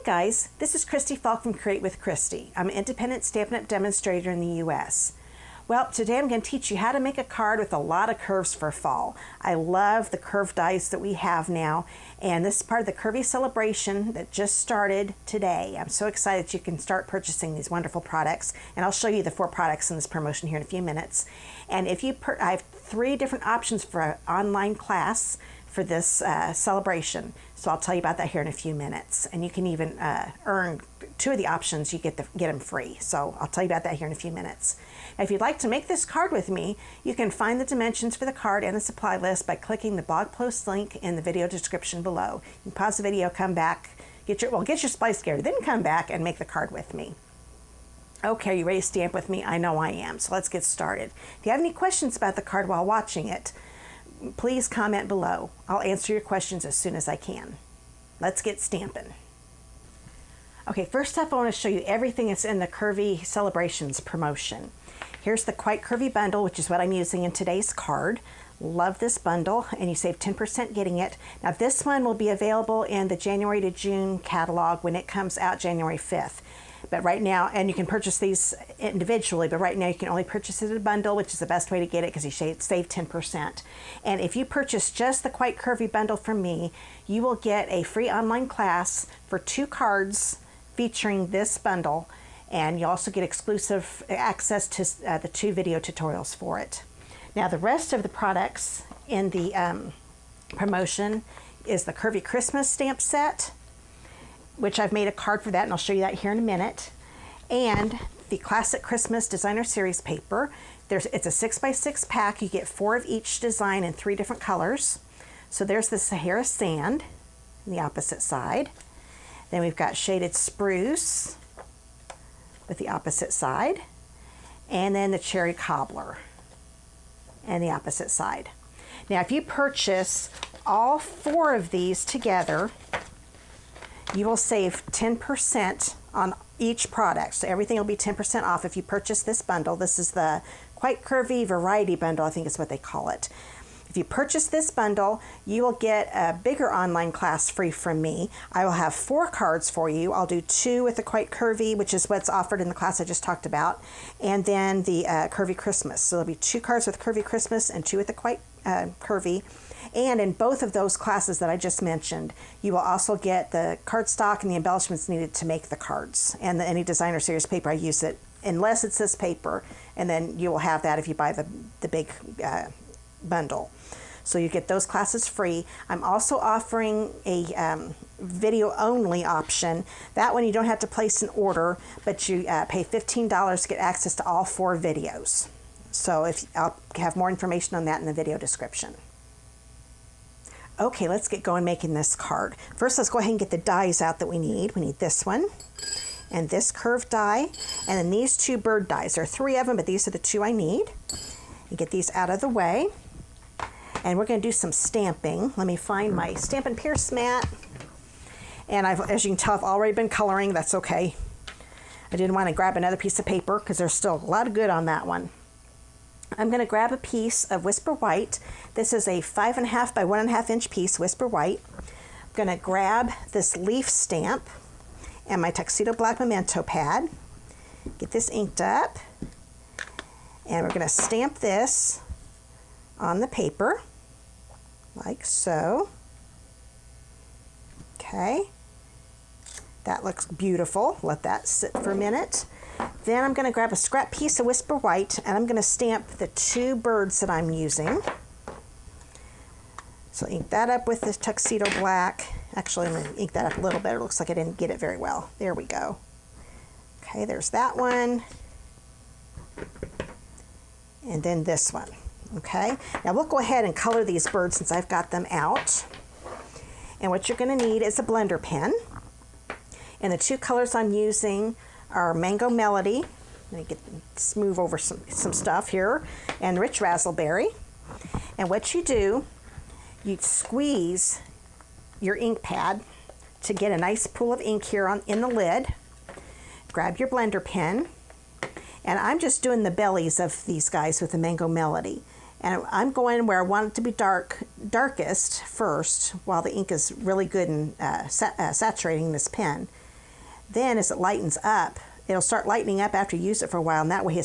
guys, this is Christy Fulk from Create with Christy. I'm an independent Stampin' Up demonstrator in the US. Well, today I'm going to teach you how to make a card with a lot of curves for fall. I love the curved dies that we have now, and this is part of the Curvy celebration that just started today. I'm so excited that you can start purchasing these wonderful products, and I'll show you the 4 products in this promotion here in a few minutes. And if you I have 3 different options for an online class for this celebration, so I'll tell you about that here in a few minutes. And you can even earn 2 of the options, you get them free. So I'll tell you about that here in a few minutes. Now, if you'd like to make this card with me, you can find the dimensions for the card and the supply list by clicking the blog post link in the video description below. You can pause the video, come back, get your splice gear, then come back and make the card with me. Okay, are you ready to stamp with me? I know I am, so let's get started. If you have any questions about the card while watching it, please comment below. I'll answer your questions as soon as I can. Let's get stamping. Okay, first up I want to show you everything that's in the Curvy Celebrations promotion. Here's the Quite Curvy Bundle, which is what I'm using in today's card. Love this bundle, and you save 10% getting it. Now this one will be available in the January to June catalog when it comes out January 5th. But right now, and you can purchase these individually, but right now you can only purchase it in a bundle, which is the best way to get it because you save 10%. And if you purchase just the Quite Curvy Bundle from me, you will get a free online class for 2 cards featuring this bundle, and you also get exclusive access to the 2 video tutorials for it. Now the rest of the products in the promotion is the Curvy Christmas stamp set, which I've made a card for that, and I'll show you that here in a minute. And the Classic Christmas Designer Series paper. It's a 6x6 pack. You get 4 of each design in 3 different colors. So there's the Sahara Sand on the opposite side. Then we've got Shaded Spruce with the opposite side. And then the Cherry Cobbler and the opposite side. Now if you purchase all 4 of these together, you will save 10% on each product. So everything will be 10% off if you purchase this bundle. This is the Quite Curvy Variety Bundle, I think is what they call it. If you purchase this bundle, you will get a bigger online class free from me. I will have 4 cards for you. I'll do 2 with the Quite Curvy, which is what's offered in the class I just talked about, and then the Curvy Christmas. So there'll be 2 cards with Curvy Christmas and 2 with the Quite Curvy. And in both of those classes that I just mentioned, you will also get the cardstock and the embellishments needed to make the cards. And any designer series paper, I use it unless it's this paper, and then you will have that if you buy the big bundle. So you get those classes free. I'm also offering a video only option. That one you don't have to place an order, but you pay $15 to get access to all 4 videos. So I'll have more information on that in the video description. Okay, let's get going making this card. First, let's go ahead and get the dies out that we need. We need this one and this curved die, and then these 2 bird dies. There are 3 of them, but these are the 2 I need. You get these out of the way, and we're going to do some stamping. Let me find my Stampin' Pierce mat, and as you can tell, I've already been coloring. That's okay. I didn't want to grab another piece of paper because there's still a lot of good on that one. I'm going to grab a piece of Whisper White. This is a 5.5 by 1.5 inch piece, Whisper White. I'm going to grab this leaf stamp and my Tuxedo Black Memento pad. Get this inked up. And we're going to stamp this on the paper, like so. Okay. That looks beautiful. Let that sit for a minute. Then I'm going to grab a scrap piece of Whisper White, and I'm going to stamp the 2 birds that I'm using. So ink that up with this Tuxedo Black. Actually, I'm going to ink that up a little bit. It looks like I didn't get it very well. There we go. Okay, there's that one. And then this one. Okay, now we'll go ahead and color these birds since I've got them out. And what you're going to need is a blender pen. And the 2 colors I'm using are Mango Melody, let me smooth over some stuff here, and Rich Razzleberry. And what you do, you squeeze your ink pad to get a nice pool of ink here in the lid. Grab your blender pen, and I'm just doing the bellies of these guys with the Mango Melody. And I'm going where I want it to be darkest first, while the ink is really good and saturating this pen. Then as it lightens up, it'll start lightening up after you use it for a while, and that way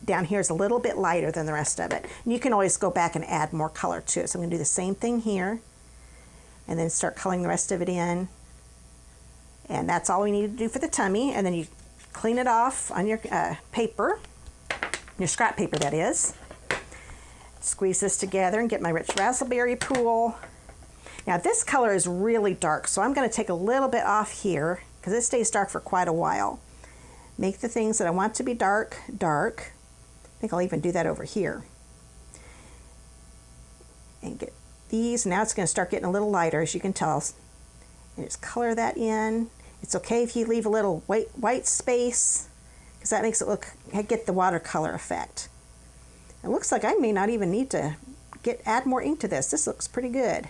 down here is a little bit lighter than the rest of it. And you can always go back and add more color to it. So I'm going to do the same thing here, and then start coloring the rest of it in. And that's all we need to do for the tummy. And then you clean it off on your paper, your scrap paper that is. Squeeze this together and get my rich raspberry pool. Now this color is really dark, so I'm going to take a little bit off here because it stays dark for quite a while. Make the things that I want to be dark, dark. I think I'll even do that over here. And get these. Now it's going to start getting a little lighter, as you can tell. And just color that in. It's okay if you leave a little white space, because that makes it get the watercolor effect. It looks like I may not even need to add more ink to this. This looks pretty good.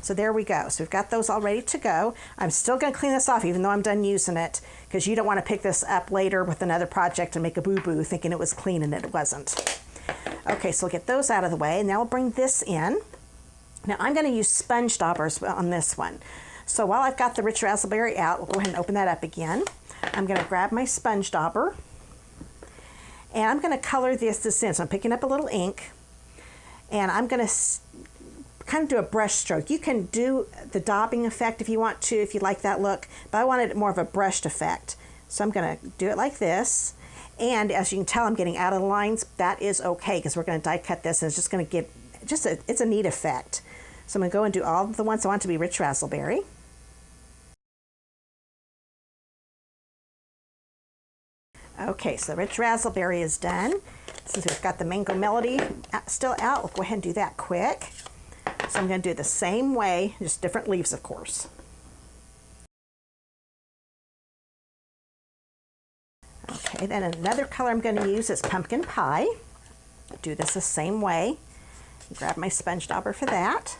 So there we go. So we've got those all ready to go. I'm still going to clean this off even though I'm done using it, because you don't want to pick this up later with another project and make a boo-boo thinking it was clean and it wasn't. Okay, so we'll get those out of the way, and now we'll bring this in. Now I'm going to use sponge daubers on this one. So while I've got the rich raspberry out, we'll go ahead and open that up again. I'm going to grab my sponge dauber, and I'm going to color this in. So I'm picking up a little ink, and I'm going to kind of do a brush stroke. You can do the daubing effect if you want to, if you like that look, but I wanted more of a brushed effect. So I'm going to do it like this. And as you can tell, I'm getting out of the lines. That is okay, because we're going to die cut this, and it's just going to give it's a neat effect. So I'm going to go and do all the ones I want to be rich raspberry. Okay, so the rich raspberry is done. Since we've got the mango melody still out, we'll go ahead and do that quick. So I'm going to do it the same way, just different leaves, of course. Okay, then another color I'm going to use is pumpkin pie. Do this the same way. Grab my sponge dauber for that.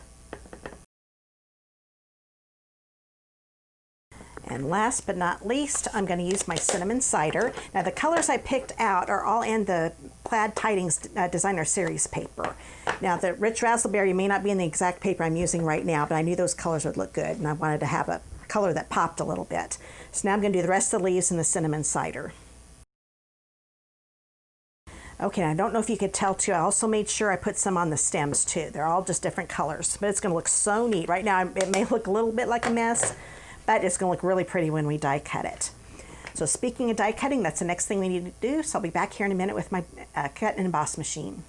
And last but not least, I'm going to use my cinnamon cider. Now the colors I picked out are all in the Plaid Tidings Designer Series paper. Now the rich raspberry may not be in the exact paper I'm using right now, but I knew those colors would look good, and I wanted to have a color that popped a little bit. So now I'm going to do the rest of the leaves in the cinnamon cider. Okay, I don't know if you could tell too, I also made sure I put some on the stems too. They're all just different colors, but it's going to look so neat. Right now it may look a little bit like a mess, but it's going to look really pretty when we die cut it. So speaking of die cutting, that's the next thing we need to do. So I'll be back here in a minute with my cut and emboss machine.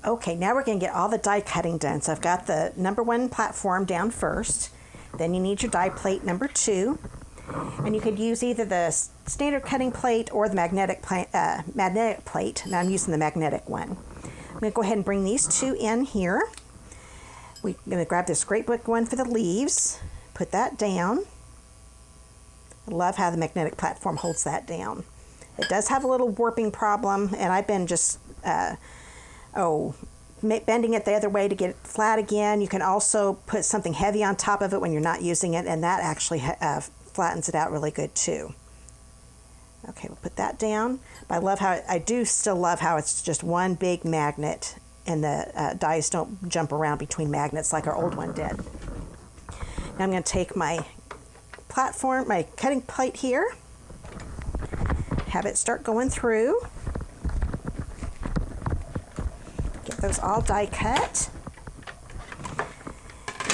Okay, now we're going to get all the die cutting done. So I've got the #1 platform down first. Then you need your die plate #2. And you could use either the standard cutting plate or the magnetic plate. Now I'm using the magnetic one. I'm going to go ahead and bring these two in here. We're going to grab this great big one for the leaves. Put that down. I love how the magnetic platform holds that down. It does have a little warping problem, and I've been just bending it the other way to get it flat again. You can also put something heavy on top of it when you're not using it, and that actually flattens it out really good too. Okay, we'll put that down. But I do still love how it's just one big magnet, and the dies don't jump around between magnets like our old one did. Now I'm going to take my platform, my cutting plate here, have it start going through. Get those all die cut.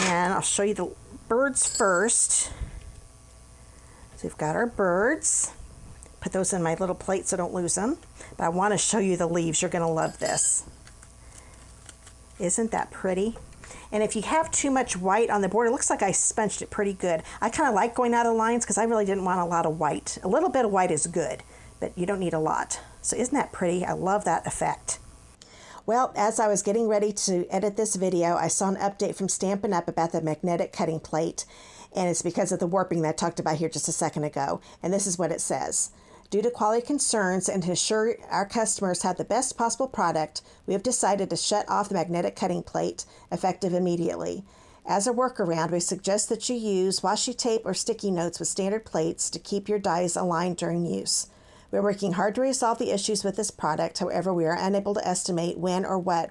And I'll show you the birds first. So we've got our birds. Put those in my little plate so I don't lose them. But I want to show you the leaves. You're going to love this. Isn't that pretty? And if you have too much white on the board, it looks like I sponged it pretty good. I kind of like going out of lines because I really didn't want a lot of white. A little bit of white is good, but you don't need a lot. So isn't that pretty? I love that effect. Well, as I was getting ready to edit this video, I saw an update from Stampin' Up about the magnetic cutting plate, and it's because of the warping that I talked about here just a second ago. And this is what it says. Due to quality concerns and to ensure our customers have the best possible product, we have decided to shut off the magnetic cutting plate, effective immediately. As a workaround, we suggest that you use washi tape or sticky notes with standard plates to keep your dies aligned during use. We're working hard to resolve the issues with this product, however, we are unable to estimate when or what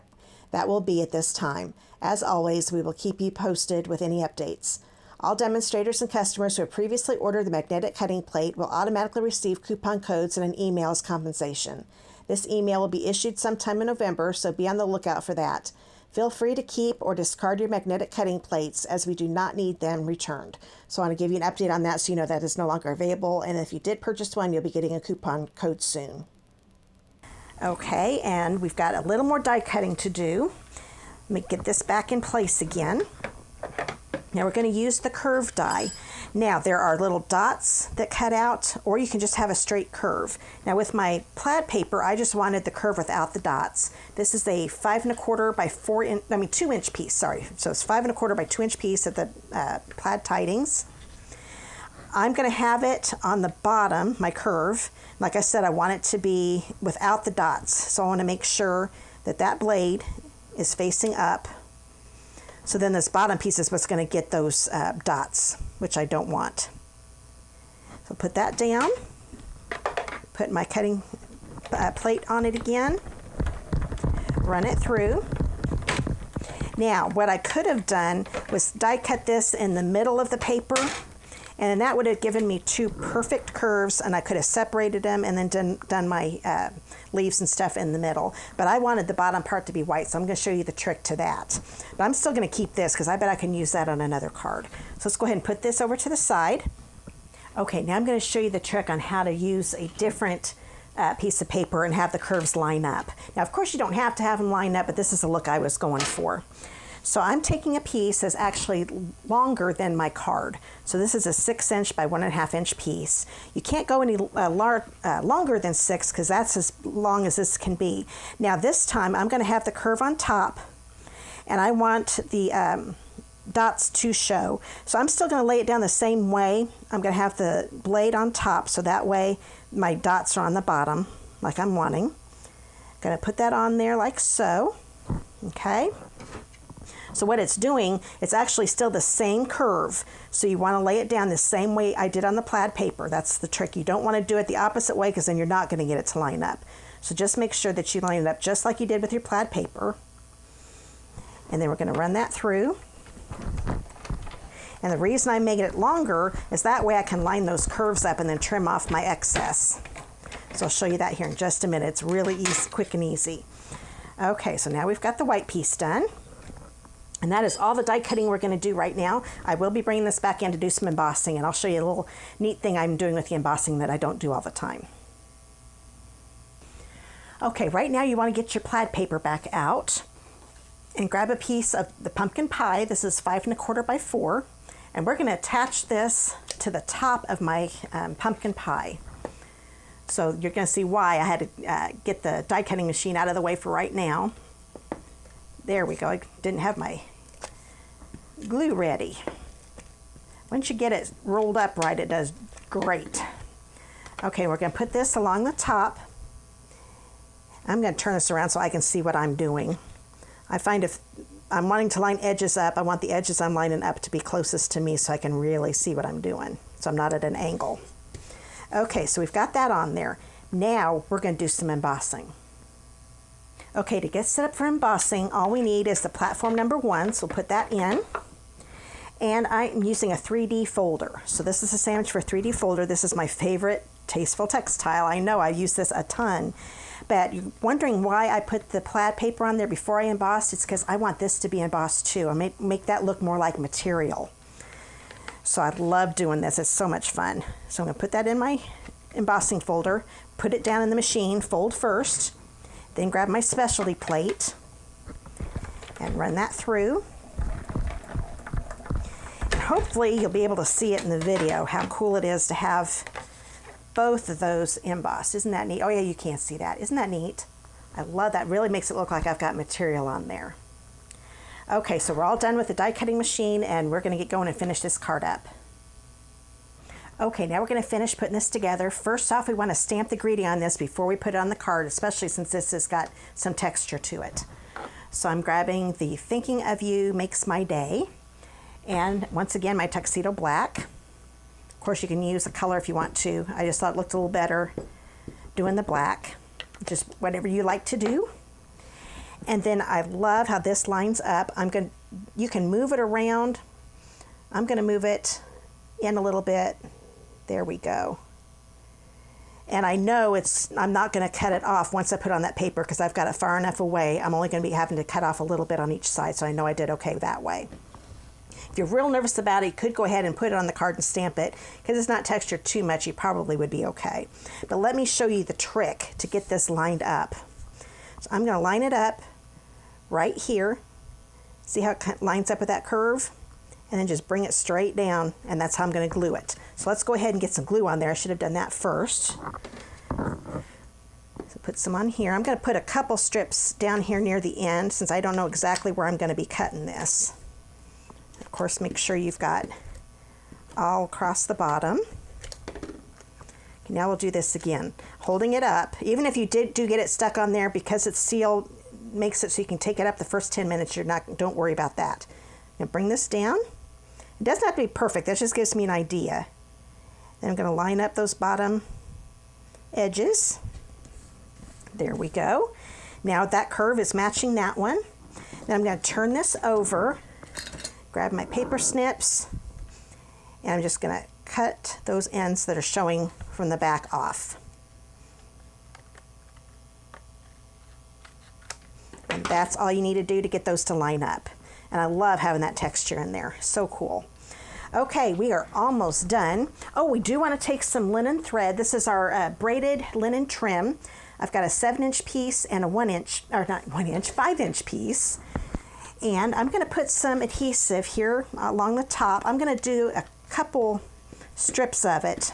that will be at this time. As always, we will keep you posted with any updates. All demonstrators and customers who have previously ordered the magnetic cutting plate will automatically receive coupon codes and an email as compensation. This email will be issued sometime in November, so be on the lookout for that. Feel free to keep or discard your magnetic cutting plates as we do not need them returned. So I want to give you an update on that so you know that is no longer available. And if you did purchase one, you'll be getting a coupon code soon. Okay, and we've got a little more die cutting to do. Let me get this back in place again. Now we're going to use the curve die. Now there are little dots that cut out, or you can just have a straight curve. Now with my plaid paper, I just wanted the curve without the dots. This is a 5 1/4 by 2 inch piece, sorry. So it's 5 1/4 by 2 inch piece of the plaid tidings. I'm going to have it on the bottom, my curve. Like I said, I want it to be without the dots. So I want to make sure that that blade is facing up. So then this bottom piece is what's going to get those dots, which I don't want. So put that down, put my cutting plate on it again, run it through. Now, what I could have done was die cut this in the middle of the paper, and that would have given me 2 perfect curves, and I could have separated them and then done my leaves and stuff in the middle. But I wanted the bottom part to be white, so I'm going to show you the trick to that. But I'm still going to keep this because I bet I can use that on another card. So let's go ahead and put this over to the side. Okay, now I'm going to show you the trick on how to use a different piece of paper and have the curves line up. Now, of course, you don't have to have them line up, but this is the look I was going for. So I'm taking a piece that's actually longer than my card. So this is a 6 inch by 1.5 inch piece. You can't go any longer than 6 because that's as long as this can be. Now this time I'm going to have the curve on top, and I want the dots to show. So I'm still going to lay it down the same way. I'm going to have the blade on top, so that way my dots are on the bottom like I'm wanting. Going to put that on there like so. Okay. So what it's doing, it's actually still the same curve. So you want to lay it down the same way I did on the plaid paper. That's the trick. You don't want to do it the opposite way because then you're not going to get it to line up. So just make sure that you line it up just like you did with your plaid paper. And then we're going to run that through. And the reason I'm making it longer is that way I can line those curves up and then trim off my excess. So I'll show you that here in just a minute. It's really easy, quick and easy. Okay, so now we've got the white piece done. And that is all the die cutting we're going to do right now. I will be bringing this back in to do some embossing, and I'll show you a little neat thing I'm doing with the embossing that I don't do all the time. Okay, right now you want to get your plaid paper back out and grab a piece of the pumpkin pie. This is 5 1/4 by 4, and we're going to attach this to the top of my pumpkin pie. So you're going to see why I had to get the die cutting machine out of the way for right now. There we go. I didn't have my glue ready. Once you get it rolled up right, it does great. Okay, we're going to put this along the top. I'm going to turn this around so I can see what I'm doing. I find if I'm wanting to line edges up, I want the edges I'm lining up to be closest to me so I can really see what I'm doing, so I'm not at an angle. Okay, so we've got that on there. Now we're going to do some embossing. Okay, to get set up for embossing, all we need is the platform number 1, so we'll put that in. And I'm using a 3D folder. So this is a sandwich for a 3D folder. This is my favorite Tasteful Textile. I know I use this a ton. But you're wondering why I put the plaid paper on there before I embossed? It's because I want this to be embossed too. I make that look more like material. So I love doing this. It's so much fun. So I'm going to put that in my embossing folder, put it down in the machine, fold first. Then grab my specialty plate and run that through. And hopefully you'll be able to see it in the video, how cool it is to have both of those embossed. Isn't that neat? Oh yeah, you can't see that. Isn't that neat? I love that. Really makes it look like I've got material on there. Okay, so we're all done with the die cutting machine, and we're going to get going and finish this card up. Okay, now we're going to finish putting this together. First off, we want to stamp the greeting on this before we put it on the card, especially since this has got some texture to it. So I'm grabbing the Thinking of You Makes My Day, and once again, my tuxedo black. Of course, you can use a color if you want to. I just thought it looked a little better doing the black. Just whatever you like to do. And then I love how this lines up. You can move it around. I'm going to move it in a little bit. There we go. And I know I'm not going to cut it off once I put it on that paper because I've got it far enough away. I'm only going to be having to cut off a little bit on each side, so I know I did okay that way. If you're real nervous about it, you could go ahead and put it on the card and stamp it. Because it's not textured too much, you probably would be okay. But let me show you the trick to get this lined up. So I'm going to line it up right here. See how it lines up with that curve? And then just bring it straight down, and that's how I'm going to glue it. So let's go ahead and get some glue on there. I should have done that first. So put some on here. I'm going to put a couple strips down here near the end since I don't know exactly where I'm going to be cutting this. Of course, make sure you've got all across the bottom. Okay, now we'll do this again. Holding it up, even if you do get it stuck on there, because it's sealed, makes it so you can take it up the first 10 minutes. Don't worry about that. I'm going to bring this down. It doesn't have to be perfect. That just gives me an idea. Then I'm going to line up those bottom edges. There we go. Now that curve is matching that one. Then I'm going to turn this over, grab my paper snips, and I'm just going to cut those ends that are showing from the back off. And that's all you need to do to get those to line up. And I love having that texture in there. So cool. Okay, we are almost done. Oh, we do want to take some linen thread. This is our braided linen trim. I've got a 7-inch piece and a 5-inch piece. And I'm going to put some adhesive here along the top. I'm going to do a couple strips of it.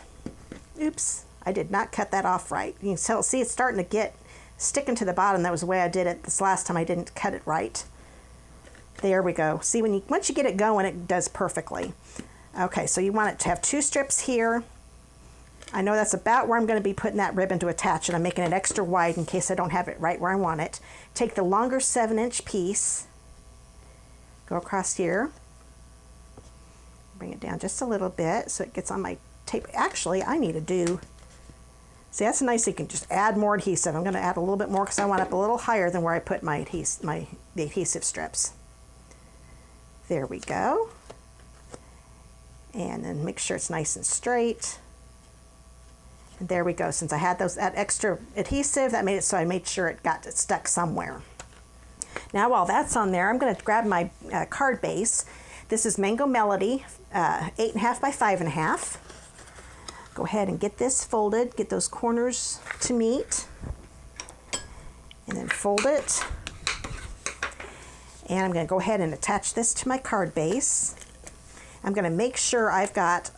Oops, I did not cut that off right. You can see it's starting to get sticking to the bottom. That was the way I did it this last time. I didn't cut it right. There we go. See, once you get it going, it does perfectly. Okay, so you want it to have 2 strips here. I know that's about where I'm going to be putting that ribbon to attach it. I'm making it extra wide in case I don't have it right where I want it. Take the longer 7-inch piece, go across here, bring it down just a little bit so it gets on my tape. Actually, I need to do, see, that's nice. You can just add more adhesive. I'm going to add a little bit more because I want it up a little higher than where I put the adhesive strips. There we go. And then make sure it's nice and straight. And there we go. Since I had that extra adhesive, that made it so I made sure it got stuck somewhere. Now while that's on there, I'm going to grab my card base. This is Mango Melody, 8.5 by 5.5. Go ahead and get this folded, get those corners to meet, and then fold it. And I'm going to go ahead and attach this to my card base. I'm going to make sure I've got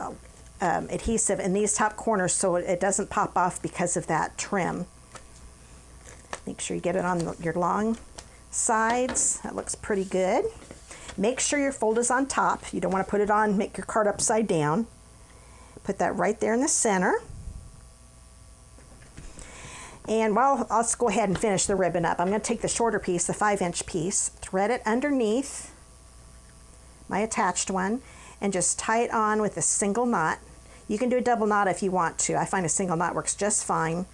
adhesive in these top corners so it doesn't pop off because of that trim. Make sure you get it on your long sides. That looks pretty good. Make sure your fold is on top. You don't want to put it on, make your card upside down. Put that right there in the center. And let's go ahead and finish the ribbon up. I'm going to take the shorter piece, the 5-inch piece, thread it underneath my attached one, and just tie it on with a single knot. You can do a double knot if you want to. I find a single knot works just fine.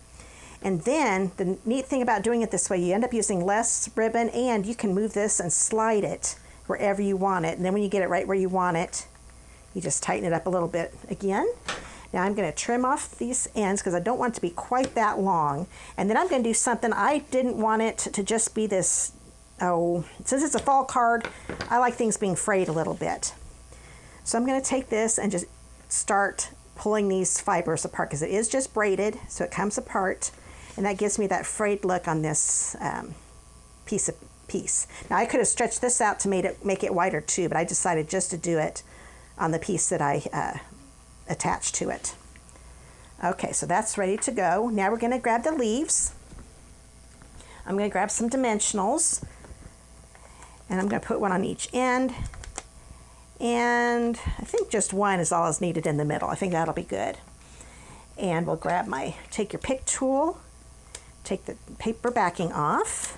And then the neat thing about doing it this way, you end up using less ribbon, and you can move this and slide it wherever you want it. And then when you get it right where you want it, you just tighten it up a little bit again. Now I'm going to trim off these ends because I don't want it to be quite that long. And then I'm going to do something. I didn't want it to just be this, since it's a fall card, I like things being frayed a little bit. So I'm going to take this and just start pulling these fibers apart because it is just braided, so it comes apart. And that gives me that frayed look on this piece. Now I could have stretched this out to make it wider too, but I decided just to do it on the piece that I attached to it. Okay, so that's ready to go. Now we're going to grab the leaves. I'm going to grab some dimensionals, and I'm going to put one on each end. And I think just one is all is needed in the middle. I think that'll be good. And we'll take your pick tool, take the paper backing off.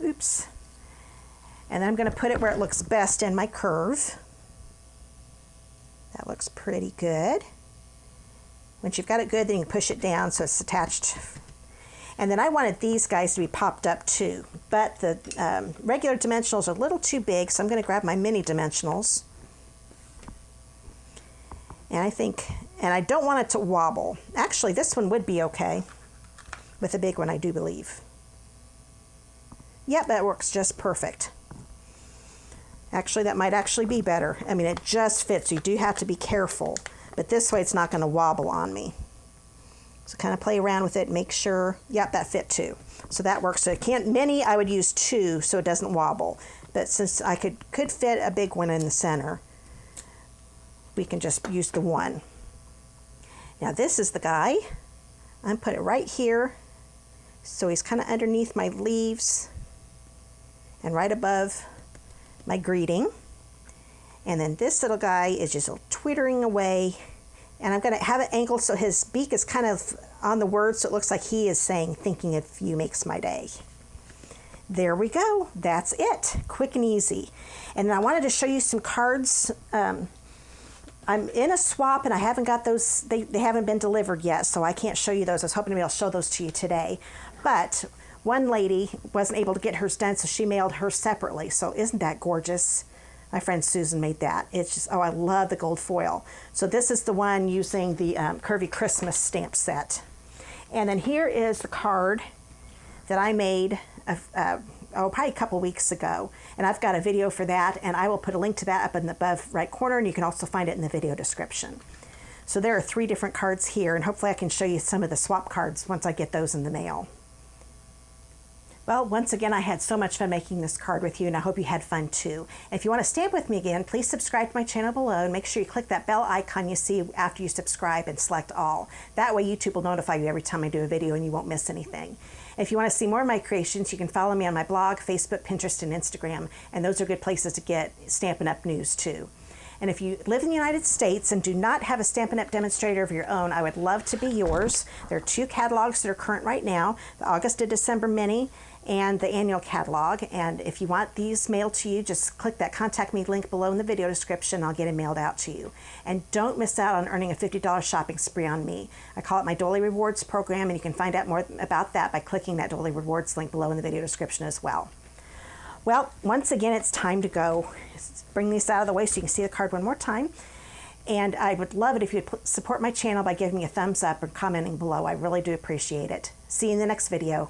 Oops. And then I'm going to put it where it looks best in my curve. That looks pretty good. Once you've got it good, then you can push it down so it's attached. And then I wanted these guys to be popped up too, but the regular dimensionals are a little too big, so I'm going to grab my mini dimensionals. And I don't want it to wobble. Actually, this one would be okay with a big one, I do believe. Yep, that works just perfect. Actually, that might actually be better. I mean, it just fits. You do have to be careful, but this way it's not going to wobble on me. So kind of play around with it, make sure. Yep, that fit too. So that works. So mini, I would use 2 so it doesn't wobble. But since I could fit a big one in the center, we can just use the 1. Now this is the guy. I'm put it right here. So he's kind of underneath my leaves and right above my greeting. And then this little guy is just twittering away. And I'm going to have it angled so his beak is kind of on the word, so it looks like he is saying, thinking of you makes my day. There we go. That's it. Quick and easy. And then I wanted to show you some cards. I'm in a swap and I haven't got those, they haven't been delivered yet, so I can't show you those. I was hoping to be able to show those to you today. But one lady wasn't able to get hers done, so she mailed hers separately. So isn't that gorgeous? My friend Susan made that. It's just, oh, I love the gold foil. So this is the one using the Curvy Christmas stamp set. And then here is the card that I made probably a couple weeks ago. And I've got a video for that, and I will put a link to that up in the above right corner, and you can also find it in the video description. So there are 3 different cards here, and hopefully I can show you some of the swap cards once I get those in the mail. Well, once again, I had so much fun making this card with you, and I hope you had fun too. And if you want to stamp with me again, please subscribe to my channel below, and make sure you click that bell icon you see after you subscribe and select all. That way YouTube will notify you every time I do a video and you won't miss anything. And if you want to see more of my creations, you can follow me on my blog, Facebook, Pinterest, and Instagram, and those are good places to get Stampin' Up! News too. And if you live in the United States and do not have a Stampin' Up! Demonstrator of your own, I would love to be yours. There are 2 catalogs that are current right now, the August to December mini and the annual catalog. And if you want these mailed to you, just click that contact me link below in the video description. I'll get it mailed out to you. And don't miss out on earning a $50 shopping spree on me. I call it my Dolly Rewards program, and you can find out more about that by clicking that Dolly Rewards link below in the video description as well. Well, once again, it's time to go. Bring these out of the way so you can see the card one more time. And I would love it if you'd support my channel by giving me a thumbs up or commenting below. I really do appreciate it. See you in the next video.